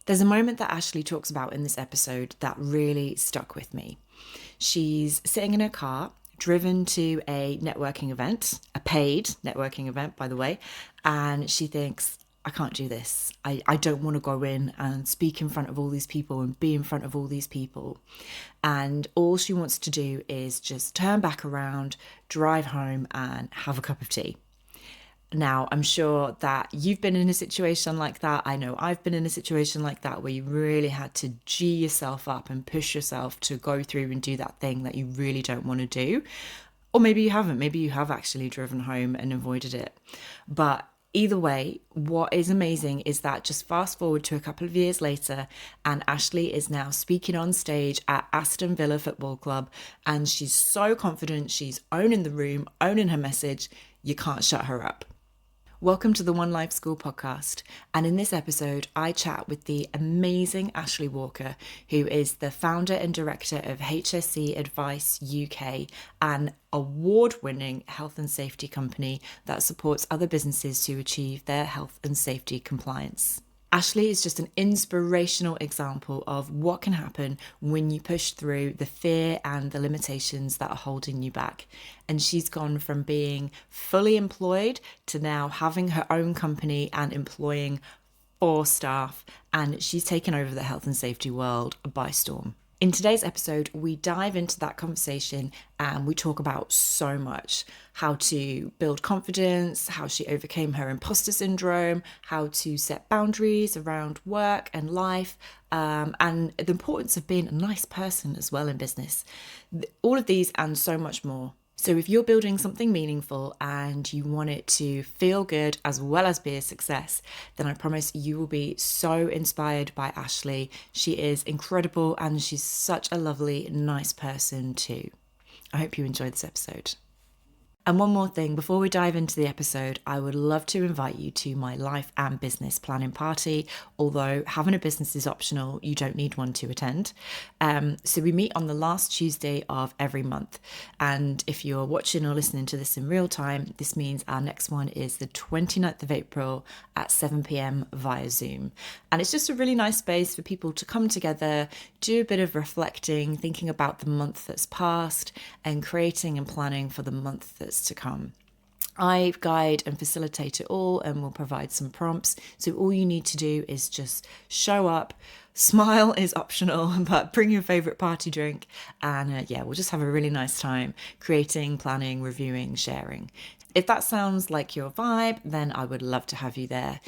There's a moment that Ashley talks about in this episode that really stuck with me. She's sitting in her car, driven to a networking event, a paid networking event, by the way, and she thinks, I can't do this. I don't want to go in and speak in front of all these people and be in front of all these people. And all she wants to do is just turn back around, drive home, and have a cup of tea. Now, I'm sure that you've been in a situation like that. I know I've been in a situation like that where you really had to G yourself up and push yourself to go through and do that thing that you really don't want to do. Or maybe you haven't. Maybe you have actually driven home and avoided it. But either way, what is amazing is that just fast forward to a couple of years later, and Ashley is now speaking on stage at Aston Villa Football Club, and she's so confident, she's owning the room, owning her message. You can't shut her up. Welcome to the One Life School podcast. And in this episode, I chat with the amazing Ashley Walker, who is the founder and director of HSC Advice UK, an award winning health and safety company that supports other businesses to achieve their health and safety compliance. Ashley is just an inspirational example of what can happen when you push through the fear and the limitations that are holding you back. And she's gone from being fully employed to now having her own company and employing 4 staff. And she's taken over the health and safety world by storm. In today's episode, we dive into that conversation and we talk about so much: how to build confidence, how she overcame her imposter syndrome, how to set boundaries around work and life, and the importance of being a nice person as well in business. All of these and so much more. So if you're building something meaningful and you want it to feel good as well as be a success, then I promise you will be so inspired by Ashley. She is incredible and she's such a lovely, nice person too. I hope you enjoyed this episode. And one more thing, before we dive into the episode, I would love to invite you to my life and business planning party. Although having a business is optional, you don't need one to attend. So we meet on the last Tuesday of every month. And if you're watching or listening to this in real time, this means our next one is the 29th of April at 7 p.m. via Zoom. And it's just a really nice space for people to come together, do a bit of reflecting, thinking about the month that's passed, and creating and planning for the month that's to come. I guide and facilitate it all and will provide some prompts. So all you need to do is just show up. Smile is optional, but bring your favorite party drink. And we'll just have a really nice time creating, planning, reviewing, sharing. If that sounds like your vibe, then I would love to have you there.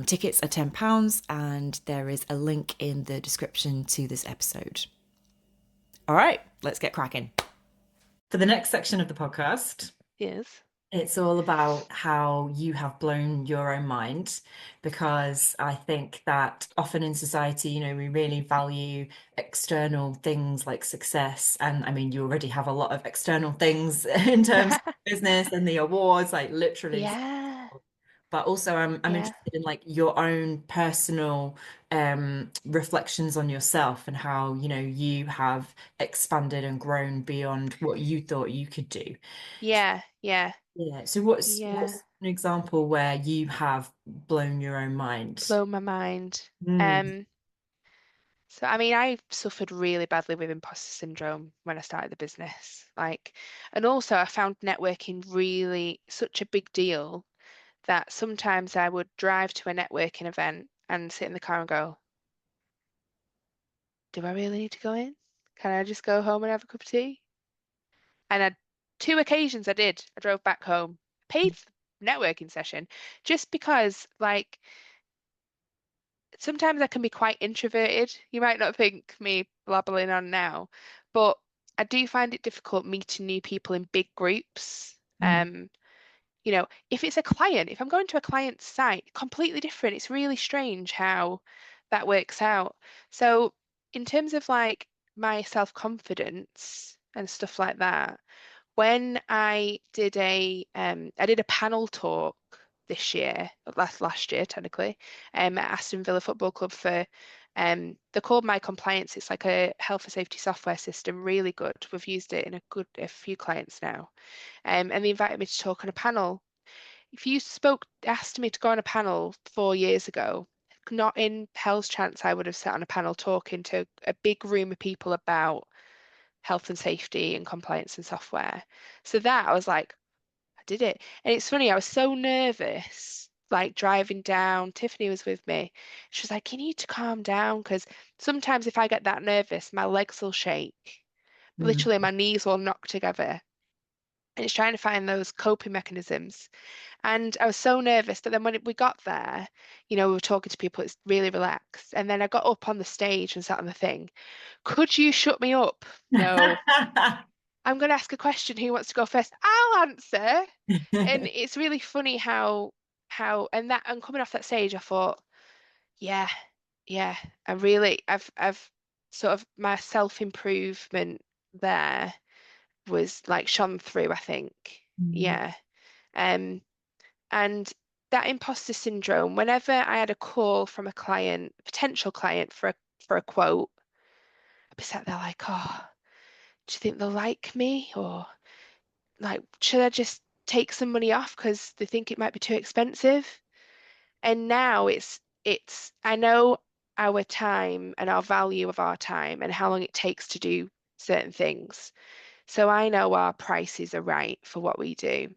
Tickets are £10 and there is a link in the description to this episode. All right, let's get cracking. For the next section of the podcast, Yes. it's all about how you have blown your own mind, because I think that often in society, we really value external things like success. And I mean, you already have a lot of external things in terms of business and the awards, like literally. Yeah. But also I'm Yeah. interested in like your own personal reflections on yourself and how, you have expanded and grown beyond what you thought you could do. Yeah. Yeah. Yeah. So what's Yeah. an example where you have blown your own mind? Blow my mind. Mm. So I mean, I suffered really badly with imposter syndrome when I started the business. And also I found networking really such a big deal that sometimes I would drive to a networking event and sit in the car and go, do I really need to go in? Can I just go home and have a cup of tea? And I, 2 occasions I did. I drove back home, paid for the networking session, just because sometimes I can be quite introverted. You might not think me blabbling on now, but I do find it difficult meeting new people in big groups. Mm. If it's a client, if I'm going to a client's site, completely different. It's really strange how that works out. So in terms of my self-confidence and stuff like that, when I did a panel talk this year, last year technically, at Aston Villa Football Club for they're called My Compliance. It's like a health and safety software system, really good. We've used it in a few clients now. And they invited me to talk on a panel. If you asked me to go on a panel 4 years ago, not in hell's chance I would have sat on a panel talking to a big room of people about health and safety and compliance and software. So that I was like, I did it. And it's funny, I was so nervous, like driving down. Tiffany was with me. She was like, you need to calm down because sometimes if I get that nervous, my legs will shake. Mm. Literally, my knees will knock together. And it's trying to find those coping mechanisms. And I was so nervous. But then when we got there, we were talking to people, it's really relaxed. And then I got up on the stage and sat on the thing. Could you shut me up? No. I'm going to ask a question. Who wants to go first? I'll answer. And it's really funny and coming off that stage, I thought, yeah, yeah, I've sort of my self-improvement there was like shone through, I think. Mm. Yeah. Um, and that imposter syndrome, whenever I had a call from a client, potential client for a quote, I'd be sat there like, oh, do you think they'll like me? Or like, should I just take some money off because they think it might be too expensive? And now it's I know our time and our value of our time and how long it takes to do certain things. So I know our prices are right for what we do.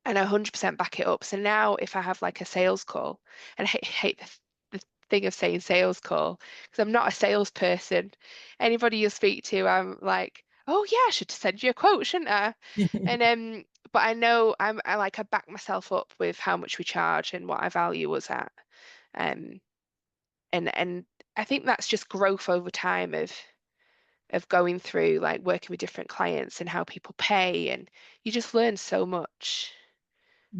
And I 100% back it up. So now if I have like a sales call, and I hate the thing of saying sales call because I'm not a salesperson. Anybody you speak to, I'm like, oh yeah, I should send you a quote, shouldn't I? And but I know I back myself up with how much we charge and what I value us at. Um, and I think that's just growth over time of going through like working with different clients and how people pay, and you just learn so much.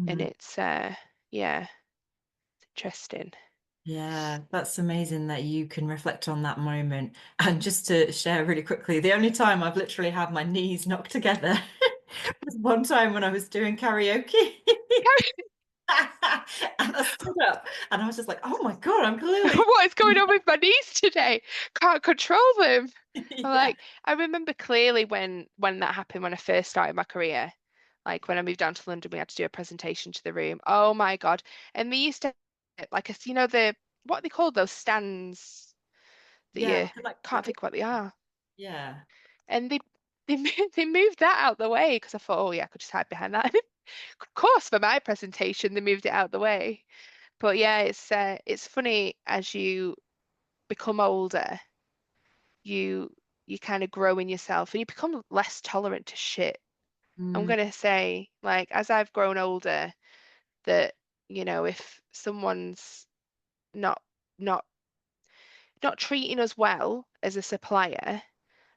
And Mm. it's yeah, it's interesting. Yeah, that's amazing that you can reflect on that moment. And just to share really quickly, the only time I've literally had my knees knocked together was one time when I was doing karaoke. And I stood up and I was just like, oh my God, I'm clearly. What is going on with my knees today? Can't control them. Yeah. I remember clearly when that happened when I first started my career. Like when I moved down to London, we had to do a presentation to the room. Oh my God. And they used to like the what are they called, those stands that Yeah, you like can't think what they are. yeah. And they moved that out the way because I thought, oh yeah, I could just hide behind that. Of course, for my presentation, they moved it out the way. But yeah, it's funny as you become older, you you kind of grow in yourself and you become less tolerant to shit. I'm Mm, gonna say, like, as I've grown older, that, if someone's not not not treating us well as a supplier,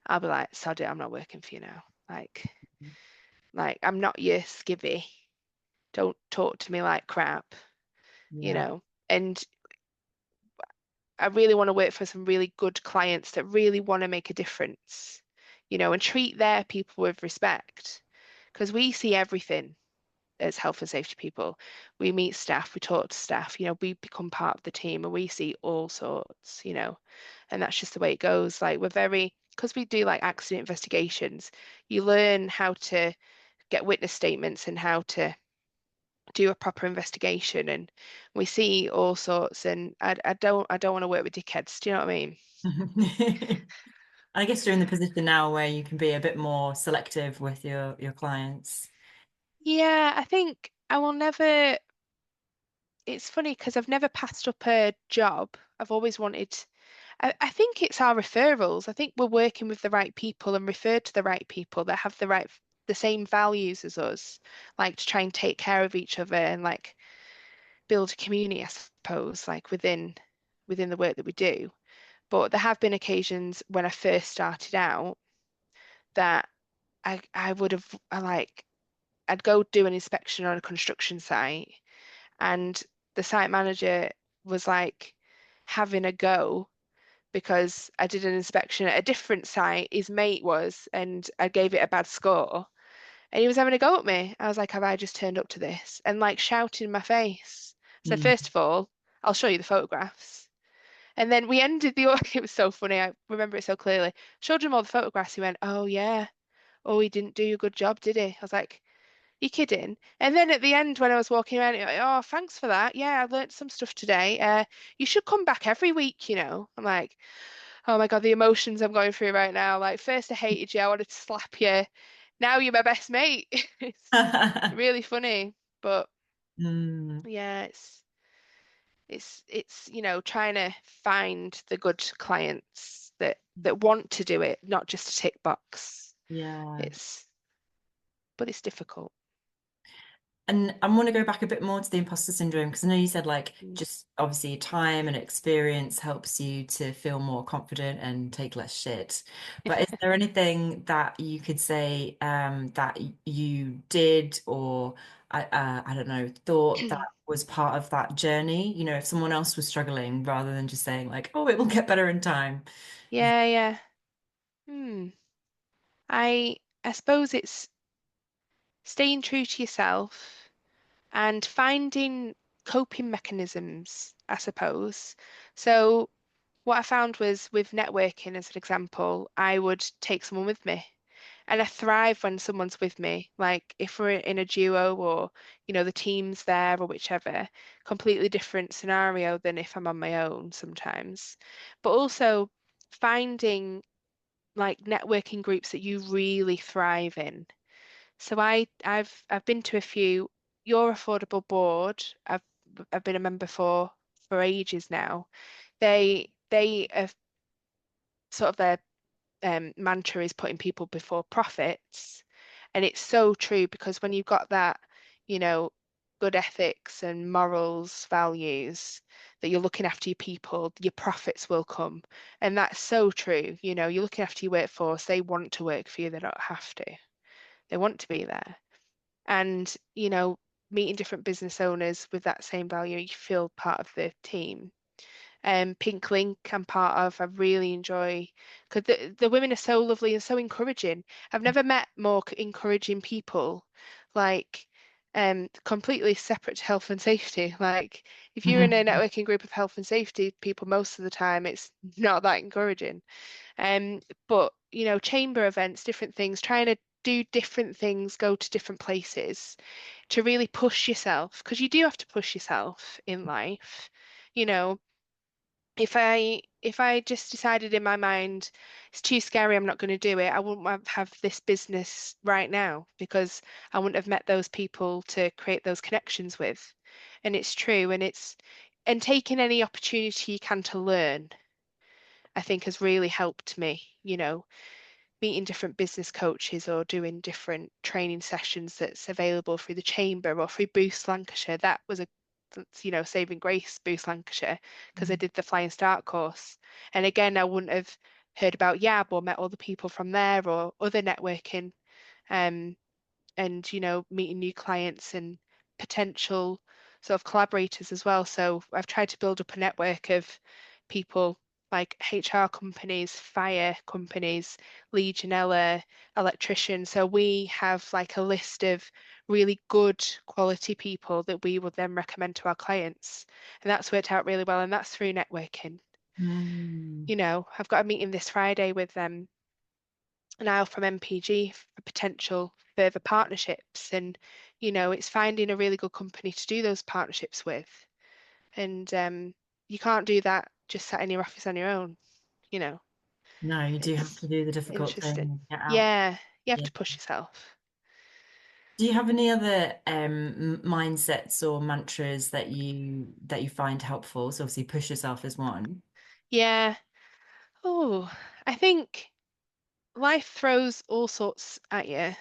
I'll be like, sod it, I'm not working for you now. Like I'm not your skivvy. Don't talk to me like crap, you yeah. know. And I really want to work for some really good clients that really want to make a difference, and treat their people with respect. Because we see everything as health and safety people. We meet staff, we talk to staff, we become part of the team and we see all sorts, and that's just the way it goes. Like because we do like accident investigations, you learn how to get witness statements and how to do a proper investigation, and we see all sorts, and I don't want to work with dickheads. Do you know what I mean? I guess you're in the position now where you can be a bit more selective with your clients. Yeah, I think I will never. It's funny because I've never passed up a job. I've always wanted. I think it's our referrals. I think we're working with the right people and referred to the right people that have the same values as us, like to try and take care of each other and like build a community, I suppose, like within the work that we do. But there have been occasions when I first started out that I would have I'd go do an inspection on a construction site, and the site manager was like having a go because I did an inspection at a different site, his mate was, and I gave it a bad score. And he was having a go at me. I was like, have I just turned up to this? And like shouting in my face. So Mm. first of all, I'll show you the photographs. And then we ended it was so funny. I remember it so clearly. Showed him all the photographs. He went, oh yeah. Oh, he didn't do a good job, did he? I was like, You're kidding. And then at the end, when I was walking around, you're like, oh, thanks for that. Yeah, I learned some stuff today. You should come back every week, you know. I'm like, oh my God, the emotions I'm going through right now. Like, first I hated you, I wanted to slap you. Now you're my best mate. It's really funny. But Mm, yeah, it's trying to find the good clients that want to do it, not just a tick box. yeah. It's but it's difficult. And I want to go back a bit more to the imposter syndrome because I know you said like Mm. just obviously time and experience helps you to feel more confident and take less shit. But is there anything that you could say that you did or I don't know thought that was part of that journey? You know, if someone else was struggling, rather than just saying like, "Oh, it will get better in time." Yeah, yeah. Hmm. I suppose it's staying true to yourself and finding coping mechanisms, I suppose. So what I found was with networking, as an example, I would take someone with me. And I thrive when someone's with me. Like if we're in a duo or, the team's there or whichever, completely different scenario than if I'm on my own sometimes. But also finding like networking groups that you really thrive in. So I've been to a few. Your Affordable Board, I've been a member for ages now. They are sort of their mantra is putting people before profits. And it's so true because when you've got that, you know, good ethics and morals, values, that you're looking after your people, your profits will come. And that's so true. You're looking after your workforce, they want to work for you, they don't have to. They want to be there. And, meeting different business owners with that same value, you feel part of the team. Pink Link I'm part of. I really enjoy because the women are so lovely and so encouraging. I've never met more encouraging people, like completely separate to health and safety. Like if you're in a networking group of health and safety people, most of the time it's not that encouraging. But chamber events, different things, trying to do different things, go to different places to really push yourself because you do have to push yourself in life. You know, if I just decided in my mind it's too scary, I'm not going to do it, I wouldn't have this business right now because I wouldn't have met those people to create those connections with. And it's true, and taking any opportunity you can to learn, I think has really helped me, meeting different business coaches or doing different training sessions that's available through the chamber or through Boost Lancashire. That was saving grace, Boost Lancashire, because I did the Flying Start course. And again, I wouldn't have heard about Yab or met all the people from there or other networking. Um, and meeting new clients and potential sort of collaborators as well. So I've tried to build up a network of people like HR companies, fire companies, Legionella, electricians. So we have like a list of really good quality people that we would then recommend to our clients. And that's worked out really well. And that's through networking. Mm. I've got a meeting this Friday with them now from MPG for potential further partnerships. And, it's finding a really good company to do those partnerships with. And you can't do that just sat in your office on your own, you know. No, you do have It's to do the difficult interesting. thing, get out. Yeah, you have Yeah. to push yourself. Do you have any other mindsets or mantras that you find helpful? So obviously push yourself is one. Yeah. Oh, I think life throws all sorts at you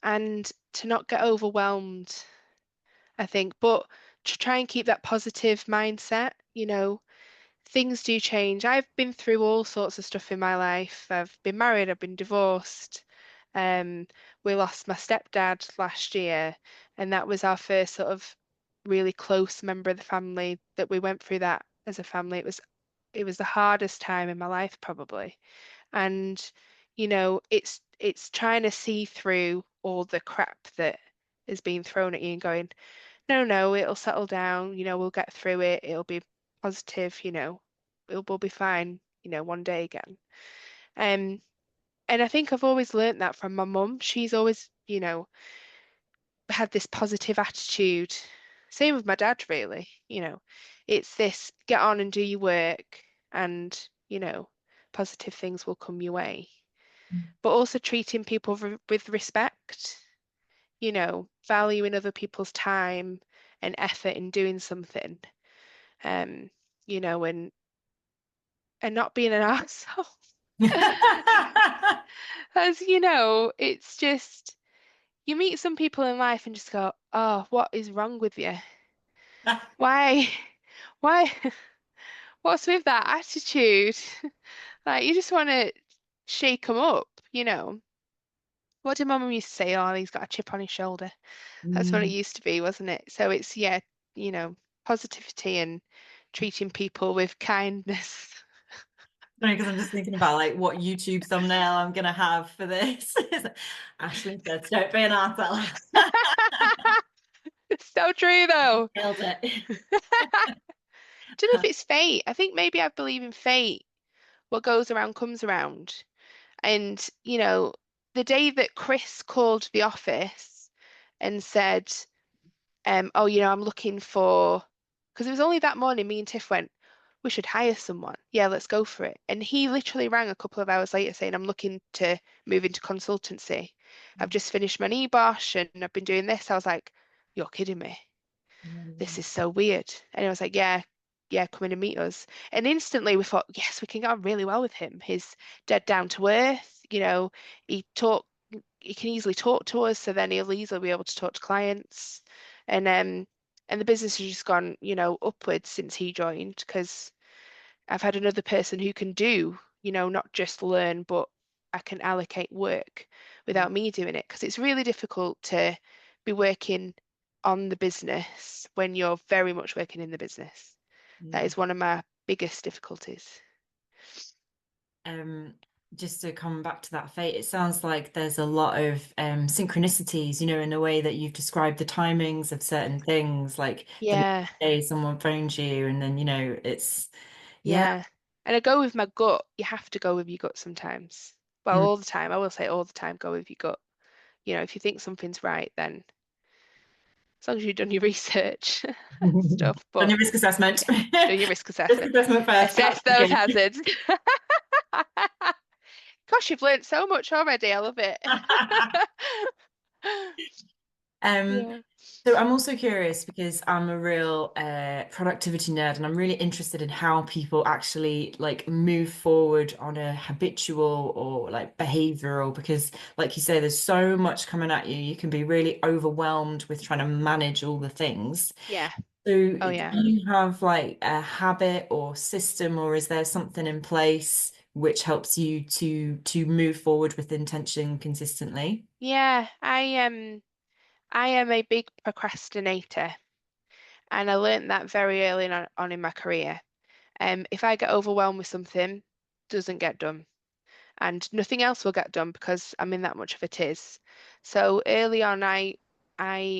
and to not get overwhelmed, I think, but to try and keep that positive mindset, things do change. I've been through all sorts of stuff in my life. I've been married, I've been divorced. Um, we lost my stepdad last year, and that was our first sort of really close member of the family that we went through that as a family. It was the hardest time in my life probably. And it's trying to see through all the crap that is being thrown at you and going, no, no, it'll settle down, we'll get through it, it'll be positive, we'll be fine, one day again. And I think I've always learnt that from my mum. She's always, had this positive attitude. Same with my dad, really. It's this get on and do your work, and, positive things will come your way. But also treating people with respect, valuing other people's time and effort in doing something, um, and not being an arsehole. As it's just you meet some people in life and just go, oh, what is wrong with you? Why? Why? What's with that attitude? Like, you just want to shake them up. What did my mum used to say? Oh, he's got a chip on his shoulder. That's what it Mm. used to be, wasn't it? So it's, yeah, positivity and treating people with kindness. Because I'm just thinking about like what YouTube thumbnail I'm gonna have for this. Ashley said, "Don't be an arsehole." It's so true, though. Nailed it. Don't know if it's fate. I think maybe I believe in fate. What goes around comes around. And, the day that Chris called the office and said, oh, I'm looking for, because it was only that morning, me and Tiff went, we should hire someone. Yeah, let's go for it. And he literally rang a couple of hours later saying, I'm looking to move into consultancy. I've just finished my NEBOSH and I've been doing this. I was like, you're kidding me. This is so weird. And I was like, yeah, yeah, come in and meet us. And instantly we thought, yes, we can get on really well with him. He's dead down to earth. He talk, he can easily talk to us, so then he'll easily be able to talk to clients. And the business has just gone, upwards since he joined because I've had another person who can do, not just learn, but I can allocate work without me doing it because it's really difficult to be working on the business when you're very much working in the business. That Yeah. is one of my biggest difficulties. Um, just to come back to that fate, it sounds like there's a lot of synchronicities, in the way that you've described the timings of certain things, like the next Yeah, day someone phones you, and then it's yeah. yeah. And I go with my gut. You have to go with your gut sometimes. Well, Mm. all the time. I will say all the time, go with your gut. If you think something's right, then as long as you've done your research stuff. Done But your risk assessment. yeah, do your risk Risk assessment. assessment first. Assess those hazards. Gosh, you've learned so much already. I love it. Um, Yeah. so I'm also curious because I'm a real productivity nerd and I'm really interested in how people actually like move forward on a habitual or like behavioral because like you say, there's so much coming at you. You can be really overwhelmed with trying to manage all the things. Yeah. So Oh, do yeah. you have like a habit or system or is there something in place which helps you to move forward with intention consistently? Yeah. I am a big procrastinator, and I learned that very early on in my career. If I get overwhelmed with something, doesn't get done, and nothing else will get done because I'm in that much of a tiz. So early on, I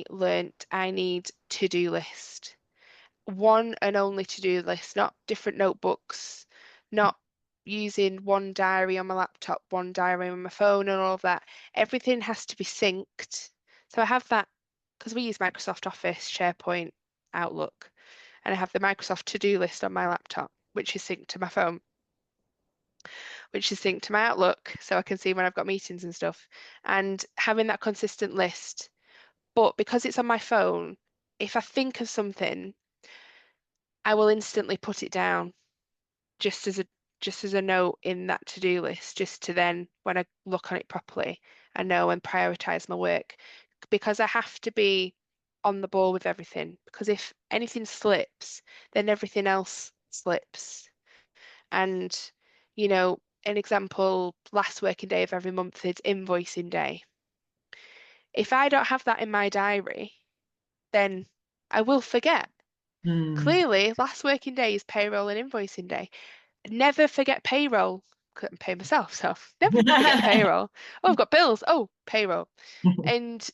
learnt I need to-do list. One and only to-do list, not different notebooks, not using one diary on my laptop, one diary on my phone, and all of that. Everything has to be synced. So I have that because we use Microsoft Office, SharePoint, Outlook, and I have the Microsoft to-do list on my laptop, which is synced to my phone, which is synced to my Outlook, so I can see when I've got meetings and stuff. And having that consistent list, but because it's on my phone, if I think of something, I will instantly put it down just as a just as a note in that to-do list, just to then when I look on it properly, I know and prioritize my work because I have to be on the ball with everything. Because if anything slips, then everything else slips. And, an example, last working day of every month is invoicing day. If I don't have that in my diary, then I will forget. Hmm. Clearly, last working day is payroll and invoicing day. Never forget payroll. Couldn't pay myself, so never forget payroll. Oh, I've got bills. Oh, payroll. And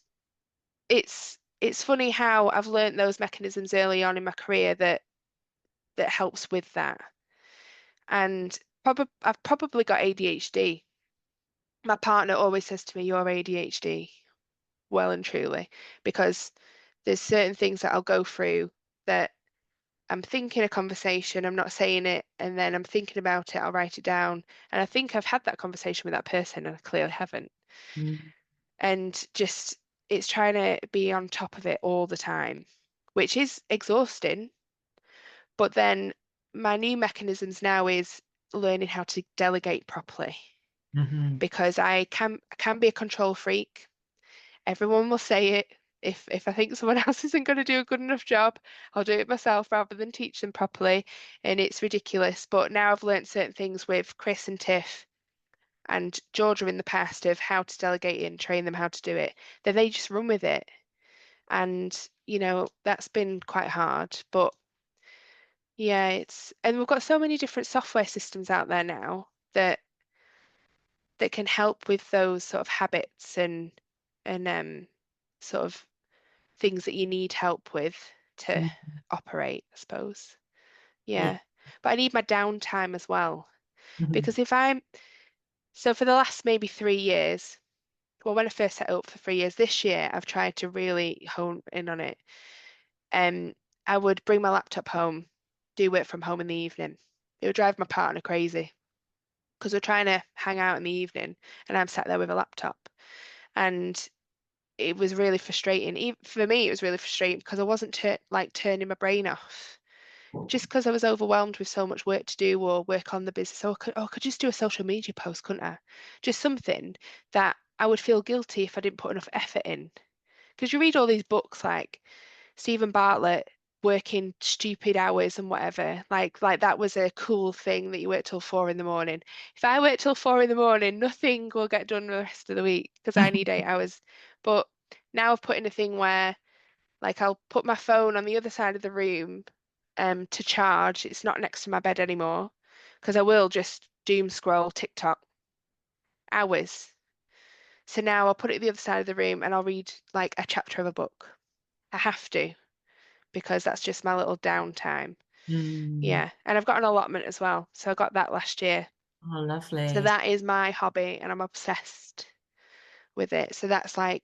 it's funny how I've learnt those mechanisms early on in my career that helps with that. And I've probably got ADHD. My partner always says to me, "You're ADHD." well and truly, because there's certain things that I'll go through that I'm thinking a conversation, I'm not saying it, and then I'm thinking about it, I'll write it down. And I think I've had that conversation with that person and I clearly haven't. Mm. And just it's trying to be on top of it all the time, which is exhausting. But then my new mechanisms now is learning how to delegate properly Mhm. because I can be a control freak. Everyone will say it. If I think someone else isn't going to do a good enough job, I'll do it myself rather than teach them properly. And it's ridiculous. But now I've learned certain things with Chris and Tiff and Georgia in the past of how to delegate it and train them how to do it. Then they just run with it. And, that's been quite hard. But yeah, and we've got so many different software systems out there now that can help with those sort of habits and sort of things that you need help with to operate, I suppose. Yeah. Yeah. But I need my downtime as well. Mhm. Because so for the last maybe 3 years, well, when I first set it up for 3 years, this year I've tried to really hone in on it. Um, I would bring my laptop home, do work from home in the evening. It would drive my partner crazy because we're trying to hang out in the evening and I'm sat there with a laptop. And it was really frustrating. Even for me, it was really frustrating because I wasn't turning my brain off. Just because I was overwhelmed with so much work to do or work on the business. So I could just do a social media post, couldn't I? Just something that I would feel guilty if I didn't put enough effort in. Because you read all these books like Stephen Bartlett working stupid hours and whatever. Like that was a cool thing that you work till 4 in the morning. If I work till 4 in the morning, nothing will get done the rest of the week because I need 8 hours. But now I've put in a thing where like I'll put my phone on the other side of the room to charge. It's not next to my bed anymore because I will just doom scroll TikTok hours. So now I'll put it the other side of the room and I'll read like a chapter of a book. I have to because that's just my little downtime. Mm. Yeah. And I've got an allotment as well. So I got that last year. Oh, So lovely. that is my hobby and I'm obsessed with it. So that's like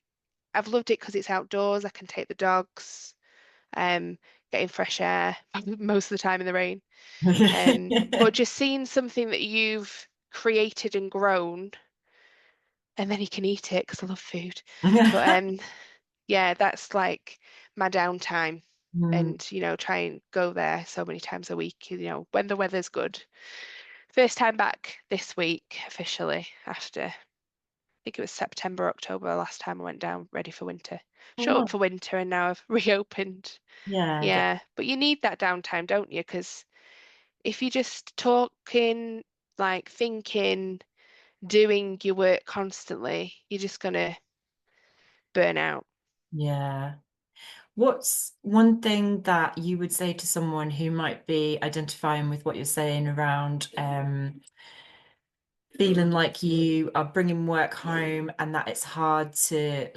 I've loved it because it's outdoors. I can take the dogs, um, getting fresh air most of the time in the rain. But just seeing something that you've created and grown, and then you can eat it because I love food. But yeah, that's like my downtime. Mm. And try and go there so many times a week, when the weather's good. First time back this week officially after I think it was September, October last time I went down ready for winter. Oh, Shut up no. for winter and now I've reopened. Yeah, I get. Yeah, but you need that downtime, don't you? Because if you're just talking, like thinking, doing your work constantly, you're just gonna burn out. Yeah. What's one thing that you would say to someone who might be identifying with what you're saying around feeling like you are bringing work home and that it's hard to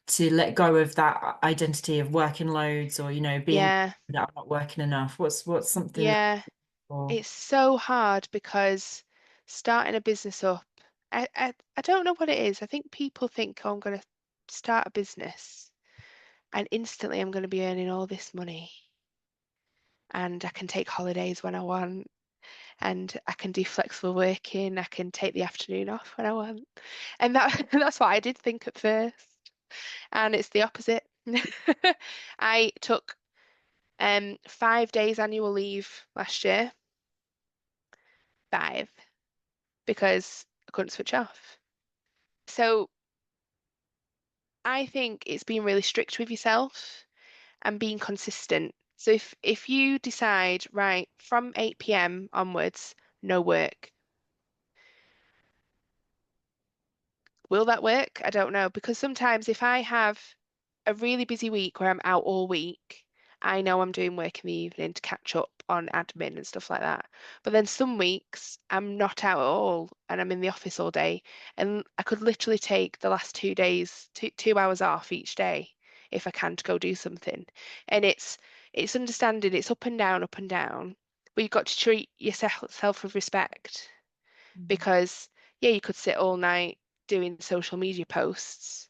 to let go of that identity of working loads or being Yeah, that I'm not working enough? What's something that yeah. or It's so hard because starting a business up, I don't know what it is. I think people think, oh, I'm gonna start a business and instantly I'm gonna be earning all this money and I can take holidays when I want and I can do flexible working, I can take the afternoon off when I want. And that's what I did think at first. And it's the opposite. I took 5 days annual leave last year, five, because I couldn't switch off. So I think it's being really strict with yourself and being consistent. So if you decide, right, from 8 p.m. onwards, no work, will that work? I don't know. Because sometimes if I have a really busy week where I'm out all week, I know I'm doing work in the evening to catch up on admin and stuff like that. But then some weeks I'm not out at all and I'm in the office all day. And I could literally take the last 2 days, 2 hours off each day if I can to go do something. And it's understanding it's up and down, up and down. But you've got to treat yourself with respect because yeah, you could sit all night doing social media posts,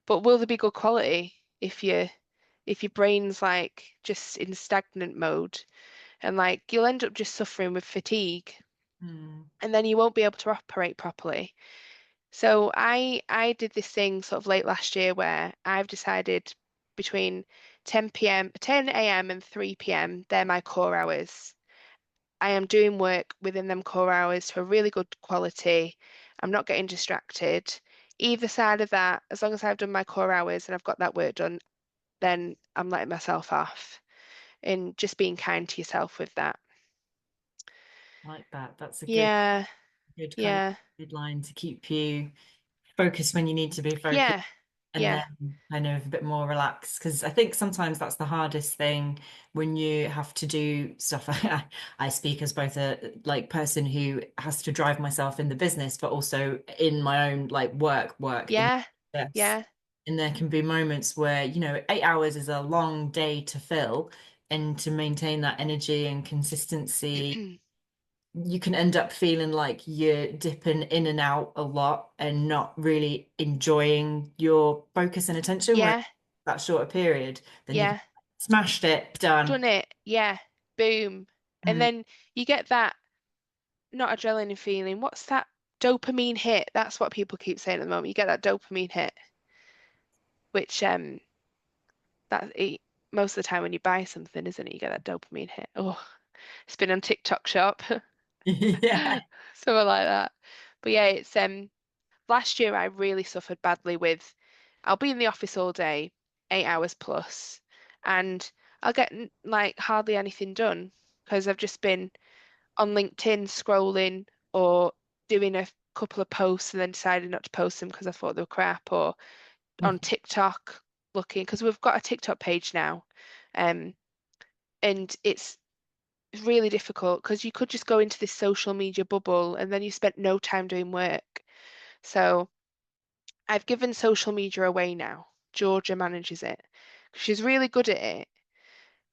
But will there be good quality if your brain's like just in stagnant mode, and like you'll end up just suffering with fatigue, Mm. and then you won't be able to operate properly. So I did this thing sort of late last year where I've decided between 10 p.m., 10 a.m. and 3 p.m. they're my core hours. I am doing work within them core hours to a really good quality. I'm not getting distracted. Either side of that, as long as I've done my core hours and I've got that work done, then I'm letting myself off and just being kind to yourself with that. Like that. That's a Yeah, good kind of yeah, deadline to keep you focused when you need to be focused, yeah, and yeah, then kind of a bit more relaxed. Because I think sometimes that's the hardest thing when you have to do stuff. I speak as both a like person who has to drive myself in the business, but also in my own like work in yeah, this. yeah, And there can be moments where, 8 hours is a long day to fill, and to maintain that energy and consistency you can end up feeling like you're dipping in and out a lot and not really enjoying your focus and attention. Whereas yeah, that shorter period, then you can yeah. smashed it, done. Done it. Yeah, boom. And Mm. then you get that not adrenaline feeling. What's that? Dopamine hit. That's what people keep saying at the moment. You get that dopamine hit, which that it, most of the time when you buy something, isn't it? You get that dopamine hit. Oh, it's been on TikTok shop. Yeah. Something like that. But yeah, it's last year I really suffered badly with I'll be in the office all day, 8 hours plus, and I'll get like hardly anything done because I've just been on LinkedIn scrolling or doing a couple of posts and then decided not to post them because I thought they were crap, or on TikTok looking because we've got a TikTok page now. Um, and it's really difficult because you could just go into this social media bubble and then you spent no time doing work. So I've given social media away now. Georgia manages it. She's really good at it,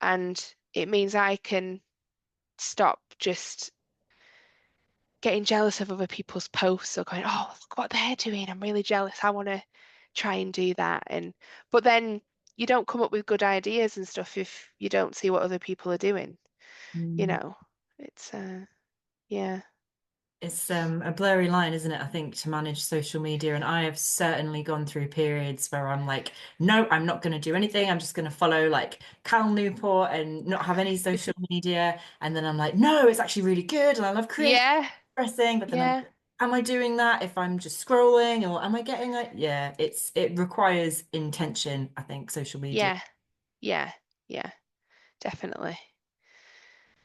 and it means I can stop just getting jealous of other people's posts or going, oh, look what they're doing. I'm really jealous. I want to try and do that. And but then you don't come up with good ideas and stuff if you don't see what other people are doing, you Mm. know. It's yeah. It's a blurry line, isn't it? I think to manage social media, and I have certainly gone through periods where I'm like, no, I'm not going to do anything. I'm just going to follow like Cal Newport and not have any social media. And then I'm like, no, it's actually really good, and I love creating, Yeah, expressing. But then I'm, yeah, am I doing that if I'm just scrolling, or am I getting like, yeah, it requires intention. I think social media. yeah, yeah, yeah, definitely.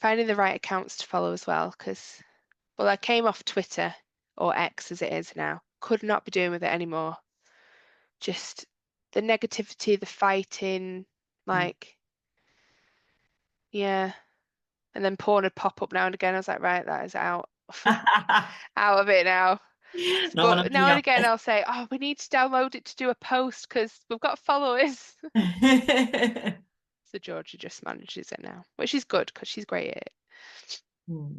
Finding the right accounts to follow as well, because well, I came off Twitter or X as it is now. Could not be doing with it anymore. Just the negativity, the fighting, Mm. like, yeah. And then porn would pop up now and again. I was like, right, that is out. Out of it now. Not when I'm But in now the and again, office. I'll say, oh, we need to download it to do a post because we've got followers. So Georgia just manages it now, which is good because she's great at it. Hmm,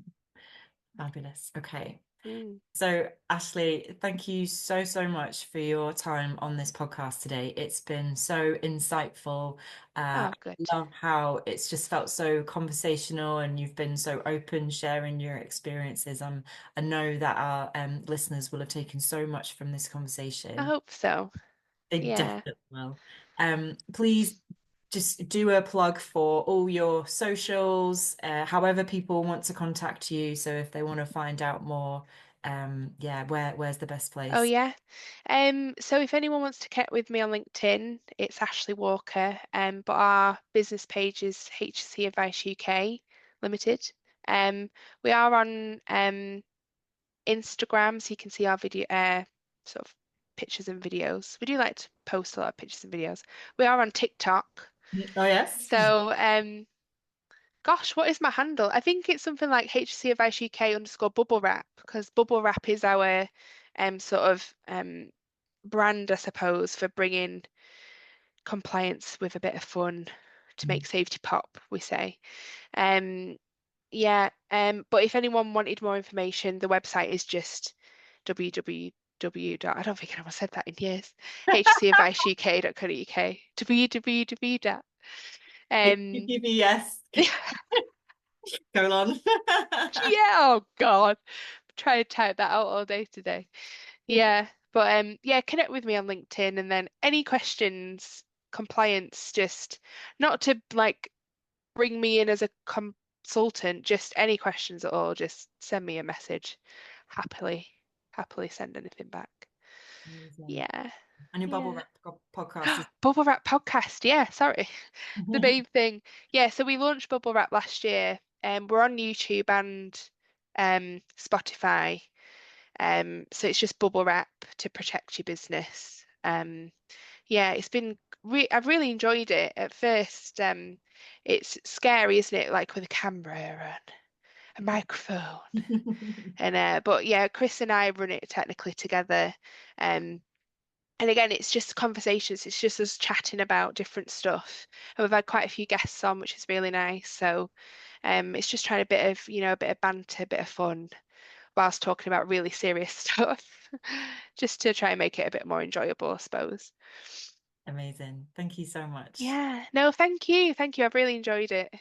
fabulous. Okay. Mm. So, Ashley, thank you so, so much for your time on this podcast today. It's been so insightful. Oh, I good. love how it's just felt so conversational and you've been so open sharing your experiences. I know that our listeners will have taken so much from this I conversation. hope so. They Yeah. definitely will. Please just do a plug for all your socials, however people want to contact you. So if they want to find out more, yeah, where's the best Oh, place? yeah. So if anyone wants to connect with me on LinkedIn, it's Ashley Walker. But our business page is HC Advice UK Limited. Um, we are on Instagram, so you can see our video, sort of pictures and videos. We do like to post a lot of pictures and videos. We are on TikTok. Oh yes. So, gosh, what is my handle? I think it's something like HC Advice UK underscore bubble wrap because bubble wrap is our sort of brand, I suppose, for bringing compliance with a bit of fun to make safety pop, we say. Um, yeah, but if anyone wanted more information, the website is just www.hcadvice.co.uk. I don't think anyone said that in years. hcadviceuk.co.uk. www. dot. Um, Yes. Colon. yeah, oh God. Try to type that out all day today. Yeah. But yeah, connect with me on LinkedIn and then any questions, compliance, just not to like bring me in as a consultant, just any questions at all, just send me a message. Happily, happily send anything back. Amazing. Yeah. And your bubble Yeah. wrap podcast is Bubble Wrap podcast. Yeah, sorry. The main thing. Yeah, so we launched Bubble Wrap last year. We're on YouTube and Spotify. So it's just Bubble Wrap to protect your business. Yeah, it's been I've really enjoyed it. At first, it's scary, isn't it? Like with a camera and a microphone. And but yeah, Chris and I run it technically together. Um, and again, it's just conversations. It's just us chatting about different stuff. And we've had quite a few guests on, which is really nice. So it's just trying a bit of, a bit of banter, a bit of fun, whilst talking about really serious stuff, just to try and make it a bit more enjoyable, I suppose. Amazing. Thank you so much. Yeah, no, thank you. Thank you. I've really enjoyed it.